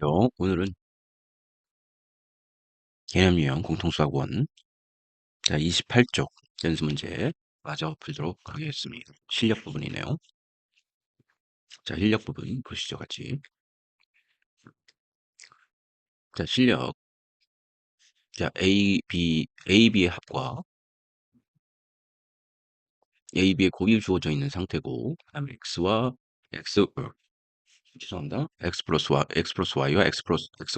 안녕하세요. 오늘은 개념 유형 공통수학원 28쪽 연습 문제 마저 풀도록 하겠습니다. 실력 부분이네요. 자, 실력 부분 보시죠, 같이. 자, 실력. 자, AB의 합과 AB의 곱이 주어져 있는 상태고, 그다음에 X와 X, 죄송합니다. X 플러스 Y와 X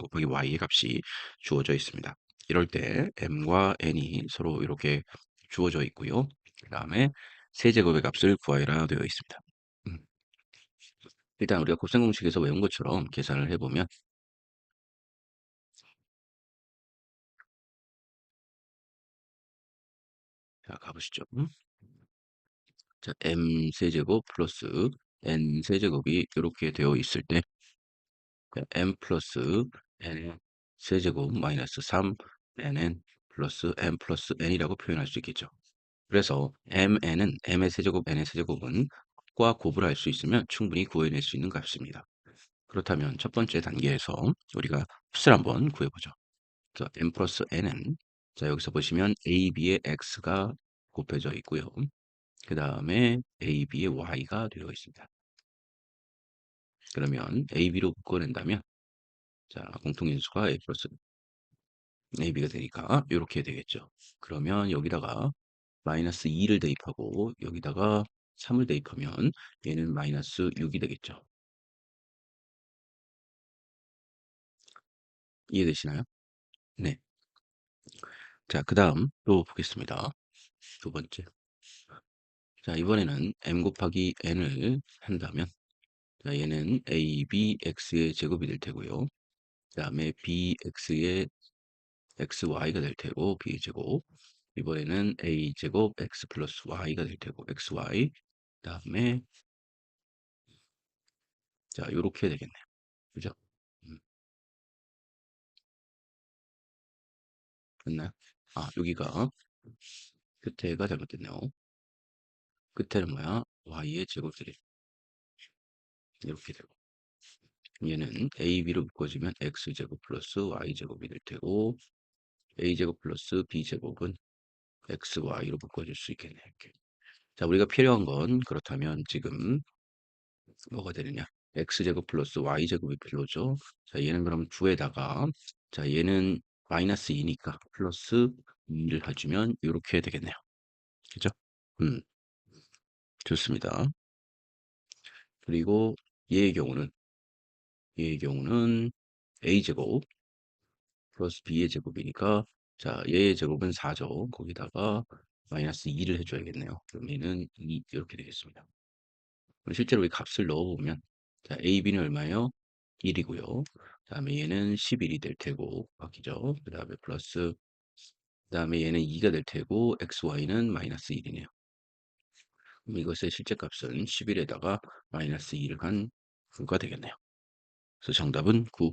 곱하기 Y의 값이 주어져 있습니다. 이럴 때 M과 N이 서로 이렇게 주어져 있고요. 그 다음에 세제곱의 값을 구하여라 되어 있습니다. 음, 일단 우리가 곱셈 공식에서 외운 것처럼 계산을 해보면, 자, 가보시죠. 자, M 세제곱 플러스 N 세제곱이 이렇게 되어 있을 때, M 플러스 N 세제곱 마이너스 3 NN 플러스 M 플러스 N이라고 표현할 수 있겠죠. 그래서 MN은 M의 세제곱, N의 세제곱은 과 곱을 할 수 있으면 충분히 구해낼 수 있는 값입니다. 그렇다면 첫 번째 단계에서 우리가 값을 한번 구해보죠. 자, M 플러스 N은 자, 여기서 보시면 AB의 X가 곱해져 있고요. 그 다음에 AB의 Y가 되어 있습니다. 그러면 AB로 묶어낸다면 자, 공통인수가 A 플러스 AB가 되니까 이렇게 되겠죠. 그러면 여기다가 마이너스 2를 대입하고 여기다가 3을 대입하면 얘는 마이너스 6이 되겠죠. 이해되시나요? 네. 자, 그 다음 또 보겠습니다. 두 번째. 자, 이번에는 m 곱하기 n을 한다면 자, 얘는 a, b, x의 제곱이 될 테고요. 그 다음에 bx의 xy가 될 테고 b제곱. 이번에는 a제곱 x 플러스 y가 될 테고 xy. 그 다음에 자, 요렇게 되겠네요. 그죠? 음, 됐나요? 아, 여기가 끝에가 잘못됐네요. 끝에는 뭐야? y의 제곱들이 이렇게 되고 얘는 ab로 묶어지면 x제곱 플러스 y제곱이 될 테고 a제곱 플러스 b제곱은 xy로 묶어줄 수 있겠네요. 이렇게. 자, 우리가 필요한 건 그렇다면 지금 뭐가 되느냐? x제곱 플러스 y제곱이 필요죠. 자, 얘는 그럼 9에다가 자, 얘는 마이너스 2니까 플러스 2를 해주면 이렇게 되겠네요. 그죠? 음, 좋습니다. 그리고 얘의 경우는 a제곱 플러스 b의 제곱이니까 자, 얘의 제곱은 4죠. 거기다가 마이너스 2를 해줘야겠네요. 그럼 얘는 2 이렇게 되겠습니다. 그럼 실제로 이 값을 넣어보면 자, AB는 얼마예요? 1이고요. 그다음에 얘는 11이 될 테고 바뀌죠. 그다음에 플러스 그다음에 얘는 2가 될 테고 XY는 마이너스 1이네요. 그럼 이것의 실제 값은 11에다가 마이너스 2를 한 9가 되겠네요. 그래서 정답은 9.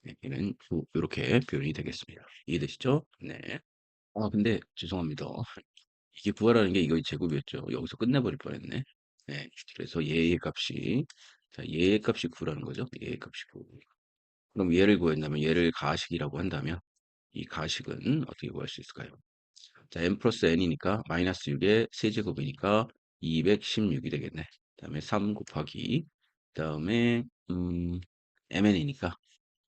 네, 얘는 9 이렇게 표현이 되겠습니다. 이해되시죠? 네. 아, 근데 죄송합니다. 이게 구하라는 게 이거 제곱이었죠. 여기서 끝내버릴 뻔했네. 네. 그래서 얘의 값이 자, 얘의 값이 9라는 거죠. 얘의 값이 9. 그럼 얘를 구한다면 얘를 가식이라고 한다면 이 가식은 어떻게 구할 수 있을까요? 자, n 플러스 n이니까 마이너스 6의 세제곱이니까 216이 되겠네. 그다음에 3 곱하기 그다음에 mn이니까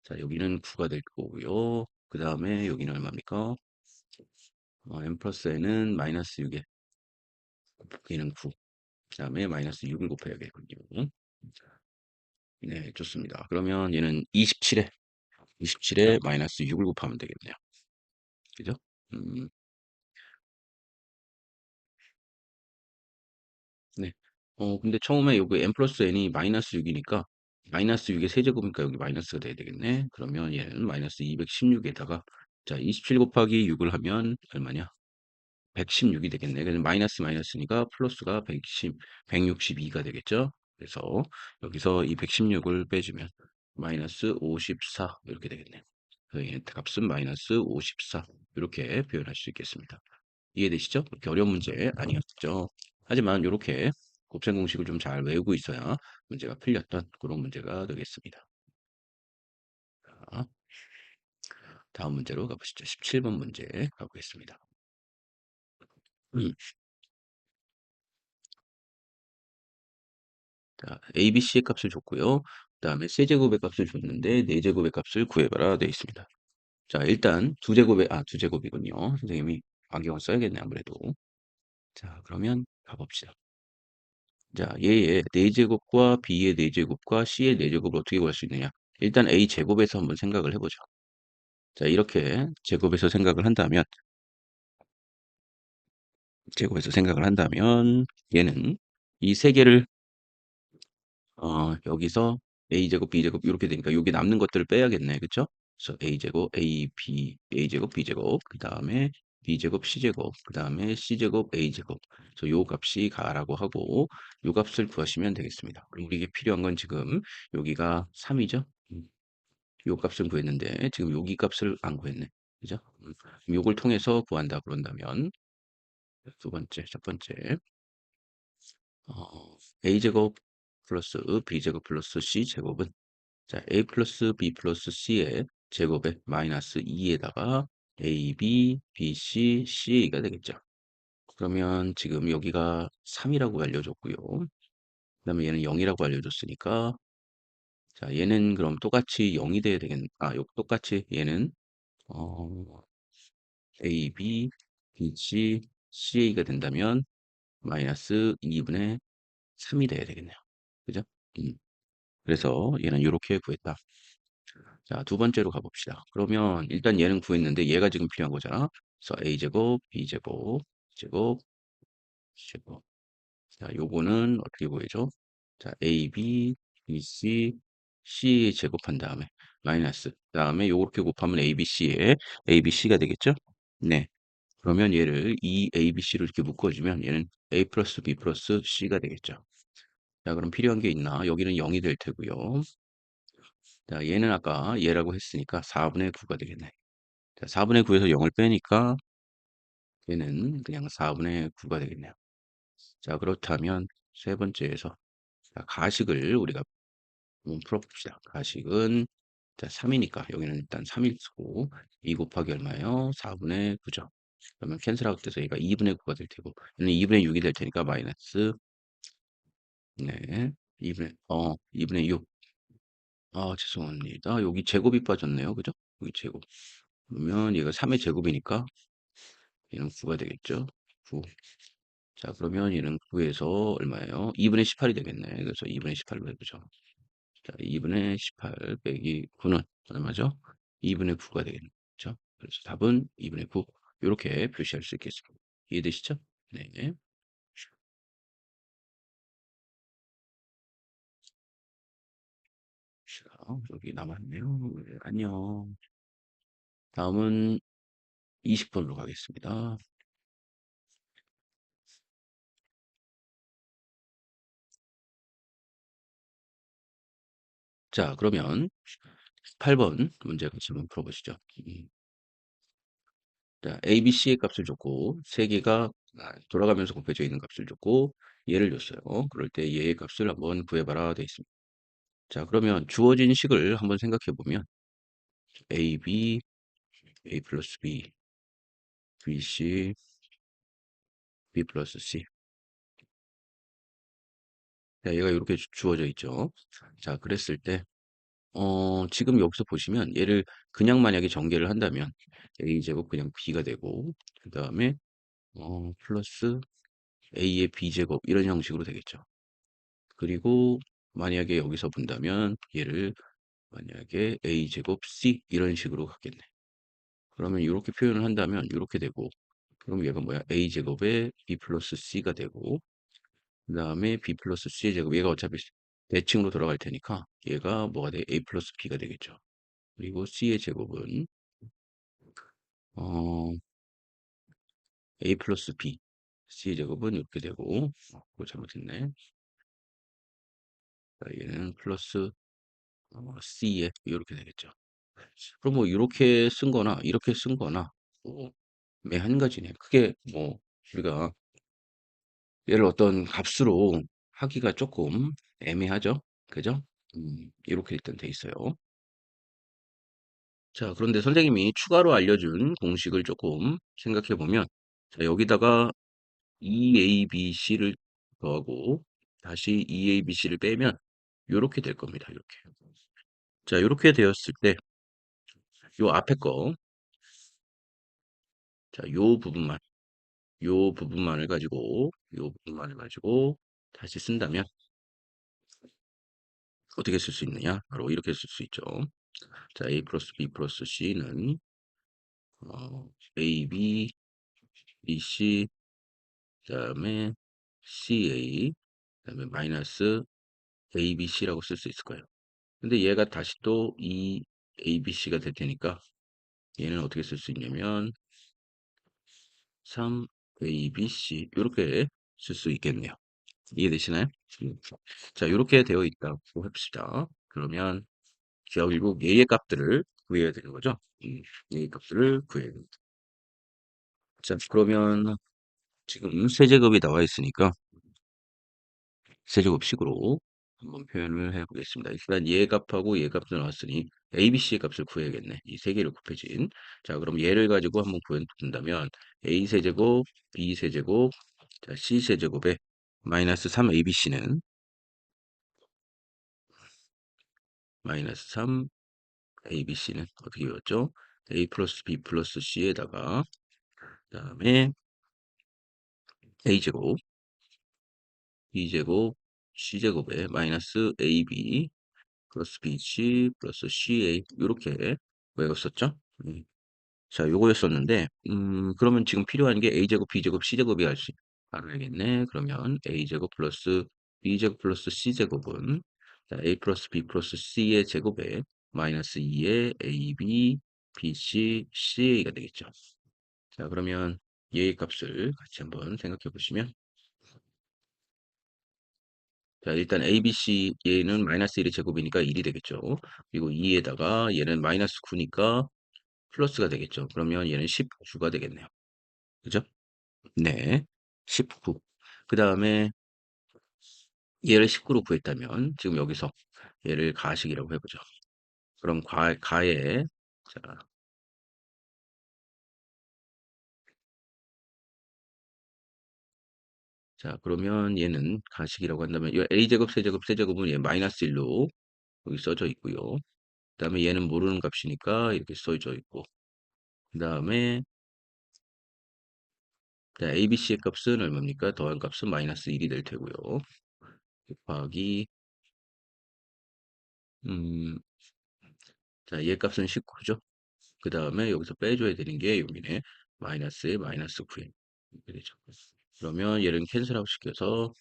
자, 여기는 9가 될 거고요. 그다음에 여기는 얼마입니까? n 플러스 n은 마이너스 6에 곱하기는 9. 그다음에 마이너스 6을 곱해야겠군요. 네, 좋습니다. 그러면 얘는 27에 마이너스 6을 곱하면 되겠네요. 그죠? 음, 네. 근데 처음에 여기 n 플러스 n이 마이너스 6이니까 마이너스 6의 세제곱이니까 여기 마이너스가 돼야 되겠네. 그러면 얘는 마이너스 216에다가 자, 27 곱하기 6을 하면 얼마냐? 116이 되겠네. 그래서 마이너스 마이너스니까 플러스가 162가 되겠죠. 그래서 여기서 이 116을 빼주면 마이너스 54 이렇게 되겠네요. 그래서 얘 값은 마이너스 54 이렇게 표현할 수 있겠습니다. 이해되시죠? 그렇게 어려운 문제 아니었죠. 하지만 이렇게 곱셈 공식을 좀 잘 외우고 있어야 문제가 풀렸던 그런 문제가 되겠습니다. 다음 문제로 가보시죠. 17번 문제 가보겠습니다. 음, 자, A, B, C의 값을 줬고요. 그 다음에 세제곱의 값을 줬는데 네제곱의 값을 구해봐라 되어 있습니다. 자, 일단 두 제곱이군요. 선생님이 안경을 써야겠네, 아무래도. 자, 그러면 가봅시다. 자, 얘의 네제곱과 B의 네제곱과 C의 네제곱을 어떻게 구할 수 있느냐? 일단 A 제곱에서 한번 생각을 해보죠. 자, 이렇게 제곱에서 생각을 한다면 얘는 이 세 개를 여기서 a제곱, b제곱 이렇게 되니까 여기 남는 것들을 빼야겠네. 그쵸? 그래서 a제곱, a제곱, b제곱, 그 다음에 b제곱, c제곱, 그 다음에 c제곱, a제곱. 그래서 요 값이 가라고 하고 요 값을 구하시면 되겠습니다. 그럼 우리에게 필요한 건 지금 여기가 3이죠? 요 값을 구했는데 지금 여기 값을 안 구했네. 그죠? 그럼 요걸 통해서 구한다 그런다면 첫 번째 a제곱 플러스 b제곱 플러스 c제곱은 자, a 플러스 b 플러스 c의 제곱에 마이너스 2에다가 a, b, b, c, c가 되겠죠. 그러면 지금 여기가 3이라고 알려줬고요. 그 다음에 얘는 0이라고 알려줬으니까 자, 얘는 그럼 똑같이 0이 돼야 되겠네. 똑같이 얘는 어, a, b, b, c, ca가 된다면 마이너스 2분의 3이 돼야 되겠네요. 그죠? 음. 그래서 얘는 이렇게 구했다. 자, 두 번째로 가봅시다. 그러면 일단 얘는 구했는데 얘가 지금 필요한 거잖아. 그래서 a제곱, b제곱, 제곱, c제곱. 자, 요거는 어떻게 보이죠? 자, a, b, b, c, c 제곱한 다음에 마이너스. 다음에 요렇게 곱하면 a, b, c에 a, b, c가 되겠죠? 네. 그러면 얘를 이 a, b, c를 이렇게 묶어주면 얘는 a 플러스 b 플러스 c가 되겠죠. 자, 그럼 필요한 게 있나? 여기는 0이 될 테고요. 자, 얘는 아까 얘라고 했으니까 4분의 9가 되겠네. 자, 4분의 9에서 0을 빼니까 얘는 그냥 4분의 9가 되겠네요. 자, 그렇다면 세 번째에서 자, 가식을 우리가 한번 풀어봅시다. 가식은 자, 3이니까 여기는 일단 3일 쓰고 2 곱하기 얼마예요? 4분의 9죠. 그러면 캔슬아웃 돼서 얘가 2분의 9가 될 테고 얘는 2분의 6이 될 테니까 마이너스 네 2분의 6 죄송합니다. 여기 제곱이 빠졌네요. 그죠? 여기 제곱. 그러면 얘가 3의 제곱이니까 얘는 9가 되겠죠? 9. 자, 그러면 얘는 9에서 얼마예요? 2분의 18이 되겠네. 그래서 2분의 18로 해보죠. 자, 2분의 18 빼기 9는 얼마죠? 2분의 9가 되겠네. 그렇죠? 그래서 답은 2분의 9. 이렇게 표시할 수 있겠습니다. 이해되시죠? 네. 자, 여기 남았네요. 네, 안녕. 다음은 20번으로 가겠습니다. 자, 그러면 8번 문제 같이 한번 풀어보시죠. 자, A, B, C의 값을 줬고, 세 개가 돌아가면서 곱해져 있는 값을 줬고, 얘를 줬어요. 그럴 때 얘의 값을 한번 구해봐라 되어 있습니다. 자, 그러면 주어진 식을 한번 생각해 보면, A, B, A 플러스 B, B, C, B 플러스 C. 자, 얘가 이렇게 주어져 있죠. 자, 그랬을 때, 지금 여기서 보시면 얘를 그냥 만약에 전개를 한다면, A제곱 그냥 B가 되고, 그 다음에, 플러스 A의 B제곱 이런 형식으로 되겠죠. 그리고 만약에 여기서 본다면 얘를 만약에 a제곱 c 이런 식으로 갖겠네. 그러면 이렇게 표현을 한다면 이렇게 되고 그럼 얘가 뭐야? a제곱에 b 플러스 c가 되고 그 다음에 b 플러스 c의 제곱 얘가 어차피 대칭으로 돌아갈 테니까 얘가 뭐가 돼? a 플러스 b가 되겠죠. 그리고 c의 제곱은 어, a 플러스 b c의 제곱은 이렇게 되고 그거 잘못했네. 자, 얘는 플러스 c에 이렇게 되겠죠. 그럼 뭐 이렇게 쓴 거나 이렇게 쓴 거나 뭐 한 가지네. 크게 뭐 우리가 얘를 어떤 값으로 하기가 조금 애매하죠. 그죠? 이렇게 일단 돼 있어요. 자, 그런데 선생님이 추가로 알려준 공식을 조금 생각해 보면, 자, 여기다가 2ABC를 더하고, 다시 2ABC를 빼면, 요렇게 될 겁니다. 이렇게. 자, 요렇게 되었을 때, 요 앞에 거, 자, 요 부분만을 가지고 다시 쓴다면, 어떻게 쓸 수 있느냐? 바로 이렇게 쓸 수 있죠. 자, A 플러스 B 플러스 C는, AB, BC, 그 다음에 CA, 그 다음에 마이너스 ABC라고 쓸 수 있을 거예요. 근데 얘가 다시 또 이 ABC가 될 테니까 얘는 어떻게 쓸 수 있냐면 3ABC 이렇게 쓸 수 있겠네요. 이해되시나요? 음. 자, 이렇게 되어 있다고 합시다. 그러면 결국 얘의 값들을 구해야 되는 거죠. 얘의 값들을 구해야 됩니다. 자, 그러면 지금 세제곱이 나와 있으니까 세제곱식으로 한번 표현을 해 보겠습니다. 일단 얘 값하고 얘 값도 나왔으니 ABC의 값을 구해야겠네. 이 세 개를 곱해진. 자, 그럼 얘를 가지고 한번 구해본다면 A 세제곱, B 세제곱, 자, C 세제곱에 마이너스 3ABC는 마이너스 3ABC는 어떻게 외웠죠? A 플러스 B 플러스 C에다가 그다음에 A제곱, B제곱, C제곱에 마이너스 AB 플러스 BC 플러스 CA 이렇게 외웠었죠? 자, 요거였었는데 그러면 지금 필요한 게 A제곱, B제곱, C제곱이 할수 알아야겠네. 그러면 A제곱 플러스 B제곱 플러스 C제곱은 자, A 플러스 B 플러스 C의 제곱에 마이너스 2의 AB, BC, CA가 되겠죠. 자, 그러면 얘의 값을 같이 한번 생각해 보시면 자, 일단 ABC 얘는 마이너스 1의 제곱이니까 1이 되겠죠. 그리고 2에다가 얘는 마이너스 9니까 플러스가 되겠죠. 그러면 얘는 19가 되겠네요. 그죠? 네. 19. 그 다음에 얘를 19로 구했다면 지금 여기서 얘를 가식이라고 해보죠. 그럼 가에 자, 자 그러면 얘는 가식이라고 한다면 이 a제곱 세제곱 세제곱은 얘 마이너스 1로 여기 써져 있고요. 그 다음에 얘는 모르는 값이니까 이렇게 써져 있고 그 다음에 ABC의 값은 얼마입니까? 더한 값은 마이너스 1이 될 테고요. 곱하기 음, 자, 얘 값은 19죠. 그 다음에 여기서 빼줘야 되는 게 여기네. 마이너스에 마이너스 9에 이렇게 되죠. 그러면 얘는 캔슬아웃 시켜서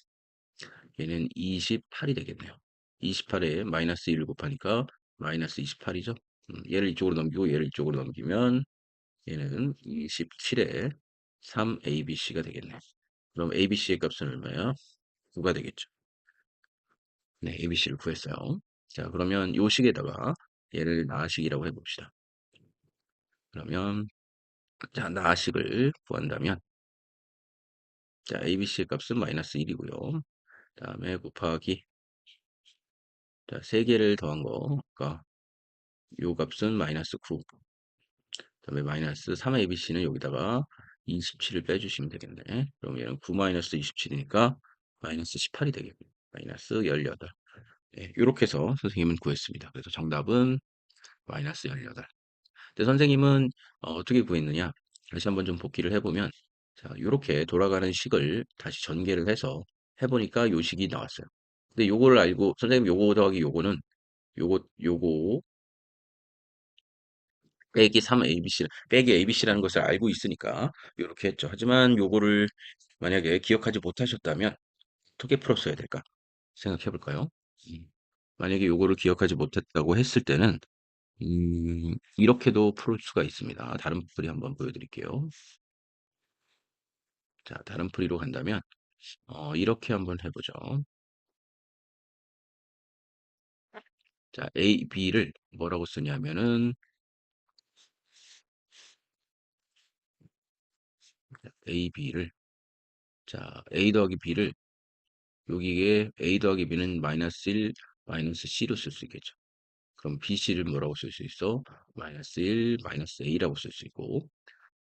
얘는 28이 되겠네요. 28에 마이너스 1을 곱하니까 마이너스 28이죠. 얘를 이쪽으로 넘기고 얘를 이쪽으로 넘기면 얘는 27에 3ABC가 되겠네요. 그럼 ABC의 값은 얼마야? 9가 되겠죠. 네, ABC를 구했어요. 자, 그러면 요 식에다가 얘를 나식이라고 해봅시다. 그러면 자, 나식을 구한다면 자, ABC의 값은 마이너스 1이고요. 다음에 곱하기 자, 3개를 더한 거 그러니까 요 값은 마이너스 9 그다음에 마이너스 3ABC는 여기다가 27을 빼주시면 되겠네. 그럼 얘는 9 마이너스 27이니까 마이너스 18이 되겠고 마이너스 18 네, 이렇게 해서 선생님은 구했습니다. 그래서 정답은 마이너스 18 근데 선생님은 어떻게 구했느냐 다시 한번 좀 복기를 해보면 자, 이렇게 돌아가는 식을 다시 전개를 해서 해보니까 요 식이 나왔어요. 근데 요거를 알고 선생님 요거 더하기 요거는 요거 빼기 3ABC 빼기 ABC라는 것을 알고 있으니까 요렇게 했죠. 하지만 요거를 만약에 기억하지 못하셨다면 어떻게 풀었어야 될까 생각해 볼까요? 음, 만약에 요거를 기억하지 못했다고 했을 때는 이렇게도 풀 수가 있습니다. 다른 풀이 한번 보여드릴게요. 자, 다른 풀이로 간다면 이렇게 한번 해보죠. 자, A, B를 뭐라고 쓰냐면은 A, B를 자, A 더하기 B를 여기에 A 더하기 B는 마이너스 1, 마이너스 C로 쓸 수 있겠죠. 그럼 BC를 뭐라고 쓸 수 있어? 마이너스 1, 마이너스 A라고 쓸 수 있고,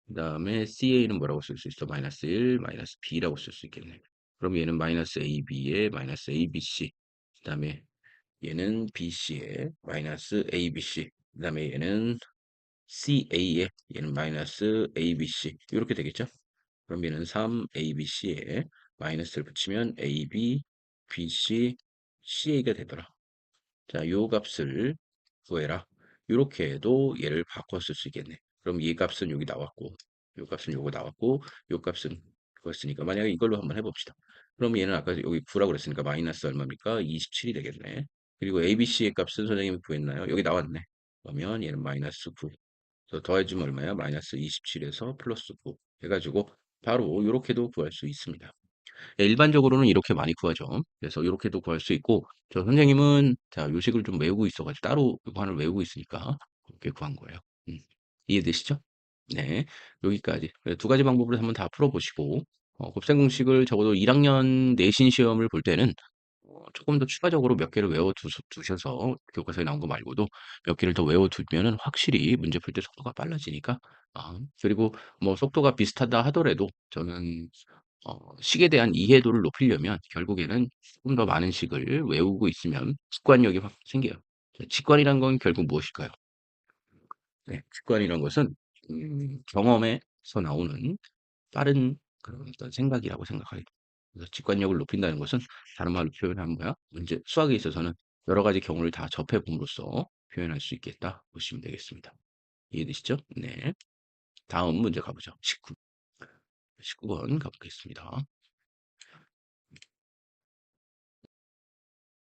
그 다음에 CA는 뭐라고 쓸 수 있어? 마이너스 1, 마이너스 B라고 쓸 수 있겠네. 그럼 얘는 마이너스 AB에 마이너스 ABC. 그 다음에 얘는 BC에 마이너스 ABC. 그 다음에 얘는 CA에 얘는 마이너스 ABC. 이렇게 되겠죠? 그럼 얘는 3 ABC에 마이너스를 붙이면 AB, BC, CA가 되더라. 자, 요 값을 구해라. 이렇게 해도 얘를 바꿔 쓸 수 있겠네. 그럼 이 값은 여기 나왔고, 요 값은 요거 나왔고, 요 값은 그거 쓰니까 만약에 이걸로 한번 해봅시다. 그럼 얘는 아까 여기 9라고 그랬으니까 마이너스 얼마입니까? 27이 되겠네. 그리고 ABC의 값은 선생님이 구했나요? 여기 나왔네. 그러면 얘는 마이너스 9. 그래서 더해주면 얼마야? 마이너스 27에서 플러스 9 해가지고 바로 이렇게도 구할 수 있습니다. 예, 일반적으로는 이렇게 많이 구하죠. 그래서 이렇게도 구할 수 있고, 저 선생님은 자 요식을 좀 외우고 있어가지고 따로 이거 하나 외우고 있으니까 그렇게 구한 거예요. 음, 이해되시죠? 네, 여기까지 두 가지 방법으로 한번 다 풀어보시고 곱셈 공식을 적어도 1학년 내신 시험을 볼 때는 조금 더 추가적으로 몇 개를 두셔서 교과서에 나온 거 말고도 몇 개를 더 외워두면은 확실히 문제 풀 때 속도가 빨라지니까 그리고 뭐 속도가 비슷하다 하더라도 저는 식에 대한 이해도를 높이려면 결국에는 조금 더 많은 식을 외우고 있으면 직관력이 확 생겨요. 자, 직관이란 건 결국 무엇일까요? 네, 직관이란 것은 경험에서 나오는 빠른 그런 어떤 생각이라고 생각하게 돼요. 그래서 직관력을 높인다는 것은 다른 말로 표현하면 뭐야? 문제 수학에 있어서는 여러 가지 경우를 다 접해 봄으로써 표현할 수 있겠다 보시면 되겠습니다. 이해되시죠? 네. 다음 문제 가보죠. 19번 가보겠습니다.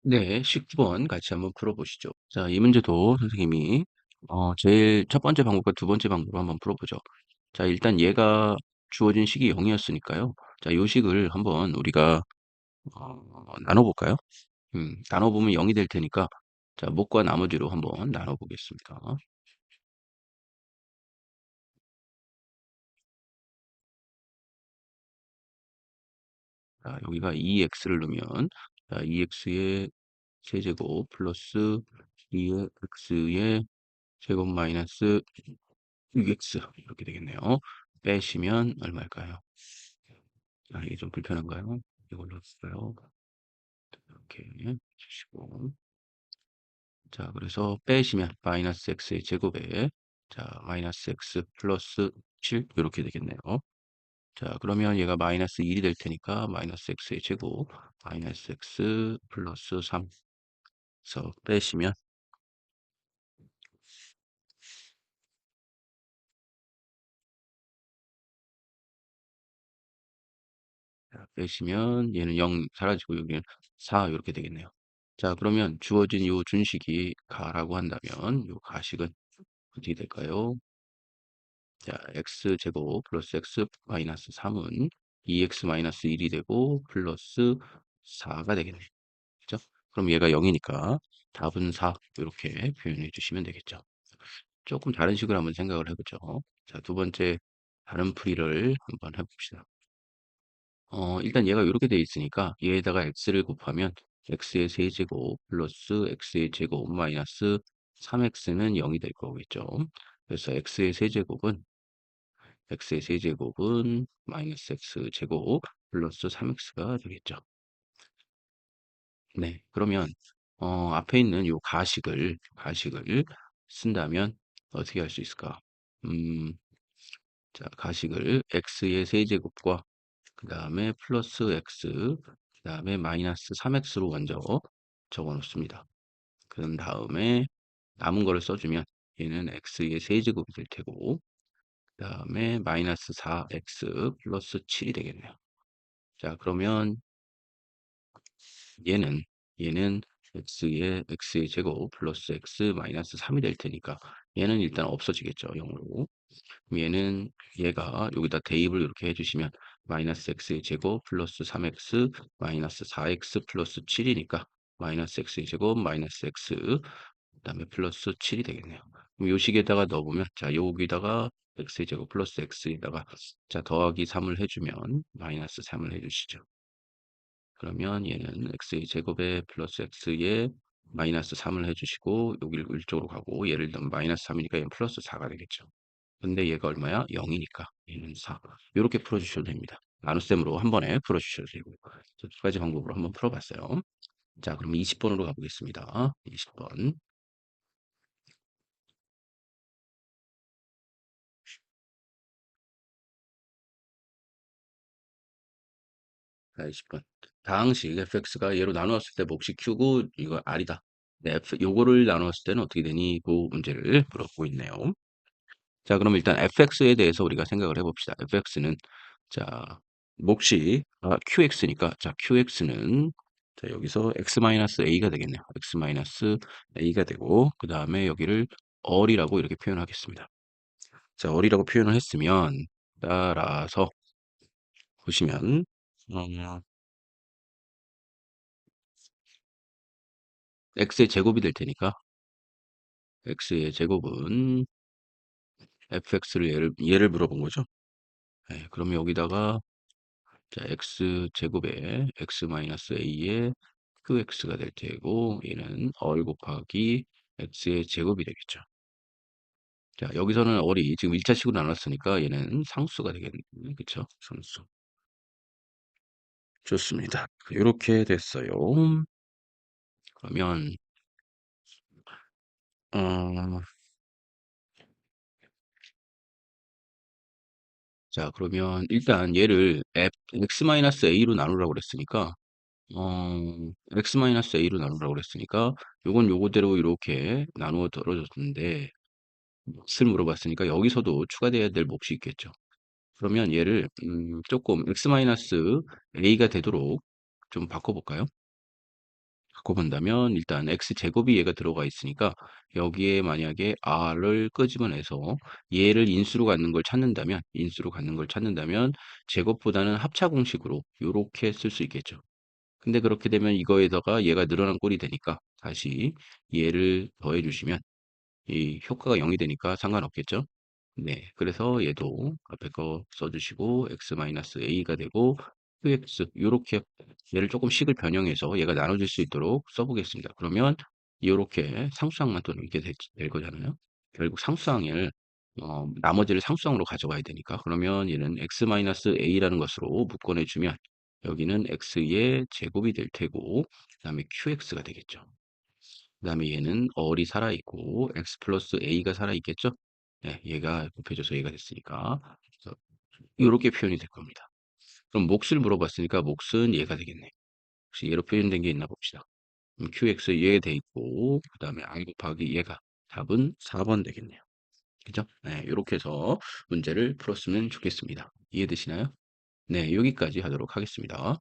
네, 19번 같이 한번 풀어보시죠. 자, 이 문제도 선생님이 제일 첫 번째 방법과 두 번째 방법으로 한번 풀어보죠. 자, 일단 얘가 주어진 식이 0이었으니까요. 자, 요 식을 한번 우리가 나눠볼까요? 나눠보면 0이 될 테니까 자, 못과 나머지로 한번 나눠보겠습니다. 자, 여기가 2x를 넣으면 자, 2x의 세제곱 플러스 2의 x의 제곱 마이너스 6x 이렇게 되겠네요. 빼시면 얼마일까요? 자, 이게 좀 불편한가요? 이걸로 할까요? 이렇게 주시고 자, 그래서 빼시면 마이너스 x의 제곱에 자, 마이너스 x 플러스 7 이렇게 되겠네요. 자, 그러면 얘가 마이너스 1이 될 테니까 마이너스 x의 제곱 마이너스 x 플러스 3 그래서 빼시면 자, 빼시면 얘는 0 사라지고 여기는 4 이렇게 되겠네요. 자, 그러면 주어진 요 준식이 가라고 한다면 요 가식은 어떻게 될까요? 자, x제곱 플러스 x 마이너스 3은 2x 마이너스 1이 되고 플러스 4가 되겠네. 그죠? 그럼 얘가 0이니까 답은 4 이렇게 표현해 주시면 되겠죠. 조금 다른 식으로 한번 생각을 해보죠. 자, 두 번째 다른 풀이를 한번 해봅시다. 일단 얘가 이렇게 돼 있으니까 얘에다가 x를 곱하면 x의 세제곱 플러스 x의 제곱 마이너스 3x는 0이 될 거겠죠. 그래서 x의 세제곱은 마이너스 x 제곱 플러스 3x가 되겠죠. 네, 그러면 앞에 있는 요 가식을 쓴다면 어떻게 할 수 있을까? 음, 자, 가식을 x의 세제곱과 그 다음에 플러스 x, 그 다음에 마이너스 3x로 먼저 적어 놓습니다. 그런 다음에 남은 거를 써주면 얘는 x의 세제곱이 될 테고 그 다음에 마이너스 4x 플러스 7이 되겠네요. 자, 그러면 얘는 얘는 x의 제곱 플러스 x 마이너스 3이 될 테니까 얘는 일단 없어지겠죠. 0으로. 얘는 얘가 여기다 대입을 이렇게 해주시면 마이너스 x의 제곱 플러스 3x 마이너스 4x 플러스 7이니까 마이너스 x의 제곱 마이너스 x 그다음에 플러스 7이 되겠네요. 그럼 요 식에다가 넣어보면 자 여기다가 x의 제곱 플러스 x에다가 자 더하기 3을 해주면 마이너스 3을 해주시죠. 그러면 얘는 x의 제곱에 플러스 x의 마이너스 3을 해주시고 여기를 이쪽으로 가고 예를 들면 마이너스 3이니까 얘는 플러스 4가 되겠죠. 근데 얘가 얼마야? 0이니까 얘는 4. 이렇게 풀어주셔도 됩니다. 나눗셈으로 한 번에 풀어주셔도 되고 두 가지 방법으로 한번 풀어봤어요. 자, 그럼 20번으로 가보겠습니다. 20번. 자, 20번. 다항식 fx가 얘로 나누었을 때 몫이 q고 이거 r이다. 네, 요거를 나누었을 때는 어떻게 되니? 그 문제를 물어보고 있네요. 자, 그럼 일단 fx에 대해서 우리가 생각을 해봅시다. fx는 자 몫이 qx니까 자 qx는 자 여기서 x-a가 되겠네요. x-a가 되고 그 다음에 여기를 얼이라고 이렇게 표현하겠습니다. 자 얼이라고 표현을 했으면 따라서 보시면 x의 제곱이 될 테니까 x의 제곱은 fx를 얘를 물어본 거죠. 네, 그러면 여기다가 자, x 제곱에 x-a의 qx가 될 테고 얘는 얼 곱하기 x의 제곱이 되겠죠. 자, 여기서는 얼이 지금 1차식으로 나눴으니까 얘는 상수가 되겠네요. 그쵸? 상수. 좋습니다. 이렇게 됐어요. 그러면 어, 자, 그러면 일단 얘를 x-a로 나누라고 그랬으니까 x-a로 나누라고 그랬으니까 요건 요거대로 이렇게 나누어 떨어졌는데 몫을 물어봤으니까 여기서도 추가돼야 될 몫이 있겠죠. 그러면 얘를 조금 x-a가 되도록 좀 바꿔볼까요? 바꿔본다면 일단 x제곱이 얘가 들어가 있으니까 여기에 만약에 r을 끄집어내서 얘를 인수로 갖는 걸 찾는다면 제곱보다는 합차 공식으로 이렇게 쓸 수 있겠죠. 근데 그렇게 되면 이거에다가 얘가 늘어난 꼴이 되니까 다시 얘를 더해 주시면 이 효과가 0이 되니까 상관없겠죠. 네, 그래서 얘도 앞에 거 써주시고 x-a가 되고 qx 요렇게 얘를 조금 식을 변형해서 얘가 나눠질 수 있도록 써보겠습니다. 그러면 요렇게 상수항만 또 이렇게 될 거잖아요. 결국 상수항을 나머지를 상수항으로 가져가야 되니까 그러면 얘는 x-a라는 것으로 묶어내주면 여기는 x의 제곱이 될 테고 그 다음에 qx가 되겠죠. 그 다음에 얘는 얼이 살아있고 x 플러스 a가 살아있겠죠. 네, 얘가 곱해져서 얘가 됐으니까 이렇게 표현이 될 겁니다. 그럼 몫을 물어봤으니까 몫은 얘가 되겠네. 혹시 얘로 표현된 게 있나 봅시다. 그럼 qx 얘 돼 있고 그 다음에 r 곱하기 얘가 답은 4번 되겠네요. 그죠? 네, 이렇게 해서 문제를 풀었으면 좋겠습니다. 이해되시나요? 네, 여기까지 하도록 하겠습니다.